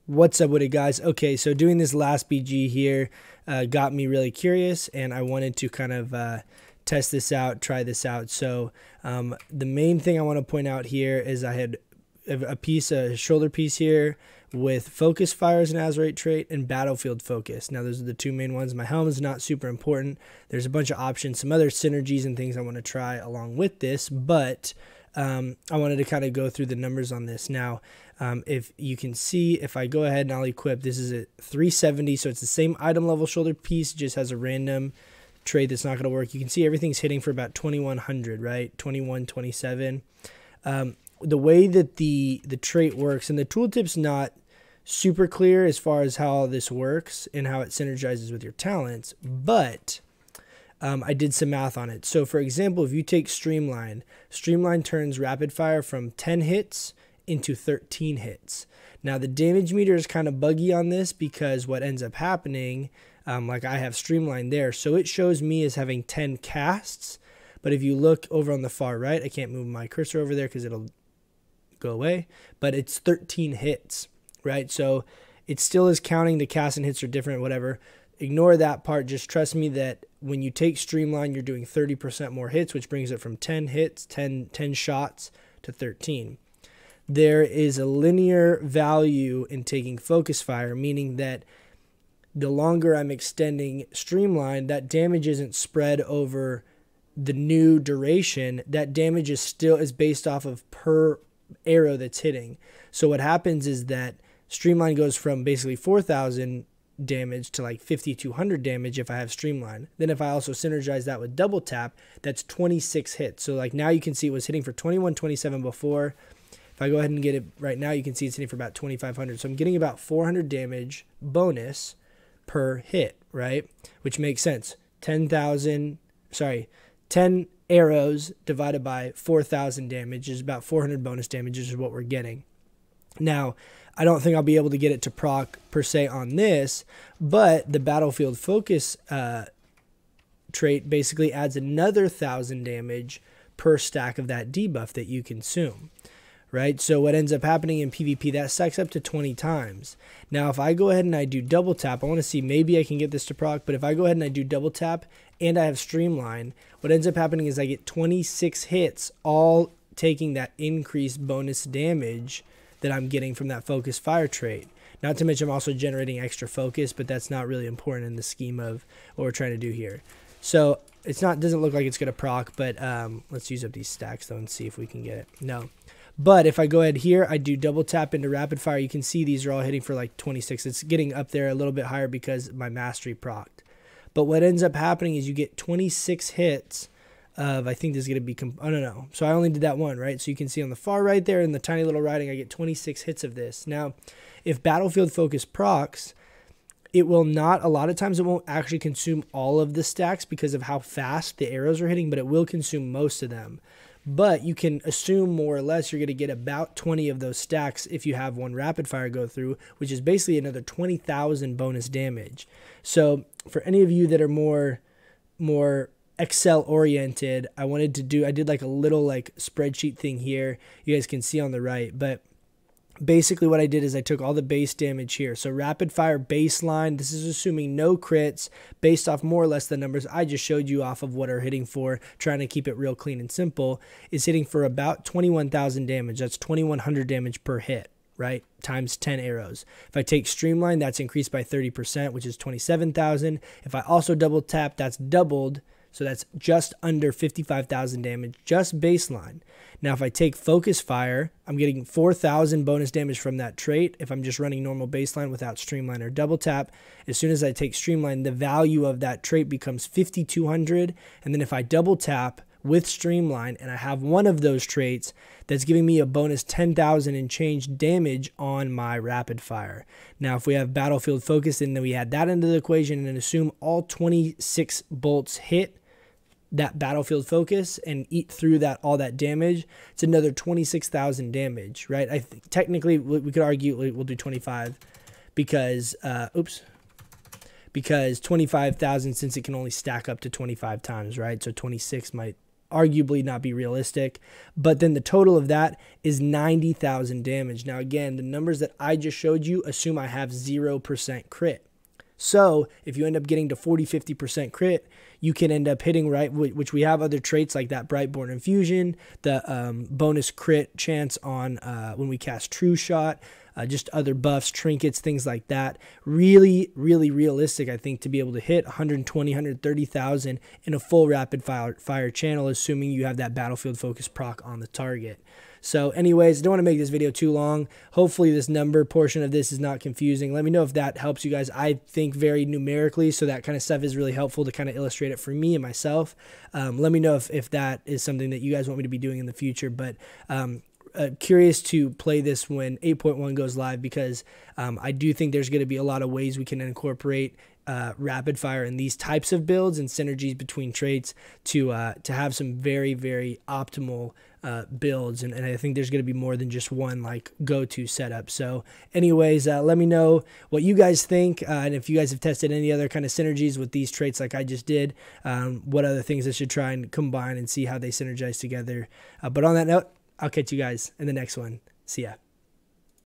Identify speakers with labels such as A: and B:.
A: What's up with it, guys? Okay, so doing this last BG here got me really curious, and I wanted to kind of test this out, try this out. So the main thing I want to point out here is I had a shoulder piece here with focus fire as an as rate trait and battlefield focus. Now those are the two main ones. My helm is not super important. There's a bunch of options, some other synergies and things I want to try along with this, but I wanted to kind of go through the numbers on this. Now, if you can see, if I go ahead and I'll equip, this is a 370, so it's the same item level shoulder piece, just has a random trait that's not going to work. You can see everything's hitting for about 2100, right? 21, 27. The way that the trait works, and the tooltip's not super clear as far as how this works and how it synergizes with your talents, but I did some math on it. So for example, if you take Streamline turns rapid fire from 10 hits into 13 hits. Now the damage meter is kind of buggy on this because what ends up happening, like I have Streamline there, so it shows me as having 10 casts, but if you look over on the far right, I can't move my cursor over there because it'll go away, but it's 13 hits, right? So it still is counting, the casts and hits are different, whatever. Ignore that part. Just trust me that when you take Streamline, you're doing 30% more hits, which brings it from 10 hits, 10 shots to 13. There is a linear value in taking Focus Fire, meaning that the longer I'm extending Streamline, that damage isn't spread over the new duration. That damage is based off of per arrow that's hitting. So what happens is that Streamline goes from basically 4,000 damage to like 5,200 damage if I have Streamline. Then if I also synergize that with double tap, that's 26 hits. So like now you can see it was hitting for 21, 27 before. If I go ahead and get it right now, you can see it's hitting for about 2,500. So I'm getting about 400 damage bonus per hit, right? Which makes sense. 10 arrows divided by 4,000 damage is about 400 bonus damage is what we're getting. Now, I don't think I'll be able to get it to proc per se on this, but the battlefield focus trait basically adds another 1,000 damage per stack of that debuff that you consume, right? So what ends up happening in PvP, that stacks up to 20 times. Now, if I go ahead and I do double tap, I want to see maybe I can get this to proc, but if I go ahead and I do double tap and I have Streamline, what ends up happening is I get 26 hits, all taking that increased bonus damage that I'm getting from that focus fire trait. Not to mention I'm also generating extra focus, but that's not really important in the scheme of what we're trying to do here. So doesn't look like it's gonna proc, but let's use up these stacks though and see if we can get it. No. But if I go ahead here, I do double tap into rapid fire, you can see these are all hitting for like 26. It's getting up there a little bit higher because my mastery procced. But what ends up happening is you get 26 hits of, I think this is going to be, oh no, so I only did that one, right? So you can see on the far right there in the tiny little writing, I get 26 hits of this. Now, if battlefield focus procs, it will not, a lot of times it won't actually consume all of the stacks because of how fast the arrows are hitting, but it will consume most of them. But you can assume more or less you're going to get about 20 of those stacks if you have one rapid fire go through, which is basically another 20,000 bonus damage. So for any of you that are more Excel oriented, I did like a little like spreadsheet thing here. You guys can see on the right, but basically what I did is I took all the base damage here. So rapid fire baseline, this is assuming no crits based off more or less the numbers I just showed you off of what are hitting for, trying to keep it real clean and simple, is hitting for about 21,000 damage. That's 2,100 damage per hit, right? Times 10 arrows. If I take Streamline, that's increased by 30%, which is 27,000. If I also double tap, that's doubled. So that's just under 55,000 damage, just baseline. Now, if I take Focus Fire, I'm getting 4,000 bonus damage from that trait. If I'm just running normal baseline without Streamline or double tap, as soon as I take Streamline, the value of that trait becomes 5,200. And then if I double tap with Streamline and I have one of those traits, that's giving me a bonus 10,000 and change damage on my rapid fire. Now, if we have battlefield focus and then we add that into the equation and assume all 26 bolts hit that battlefield focus and eat through all that damage, it's another 26,000 damage, right? I think technically we could argue we'll do 25 because because 25,000, since it can only stack up to 25 times, right? So 26 might arguably not be realistic. But then the total of that is 90,000 damage. Now, again, the numbers that I just showed you assume I have 0% crit. So if you end up getting to 40-50% crit, you can end up hitting, right, which we have other traits like that Brightborn Infusion, the bonus crit chance on when we cast True Shot, just other buffs, trinkets, things like that. Really, really realistic, I think, to be able to hit 120, 130,000 in a full rapid fire channel, assuming you have that battlefield focus proc on the target. So anyways, I don't want to make this video too long. Hopefully this number portion of this is not confusing. Let me know if that helps you guys. I think very numerically, so that kind of stuff is really helpful to kind of illustrate it for me and myself. Let me know if that is something that you guys want me to be doing in the future. But curious to play this when 8.1 goes live, because I do think there's going to be a lot of ways we can incorporate rapid fire in these types of builds and synergies between traits to have some very, very optimal builds, and I think there's going to be more than just one like go-to setup. So anyways, let me know what you guys think, and if you guys have tested any other kind of synergies with these traits like I just did, what other things I should try and combine and see how they synergize together. But on that note, I'll catch you guys in the next one. See ya.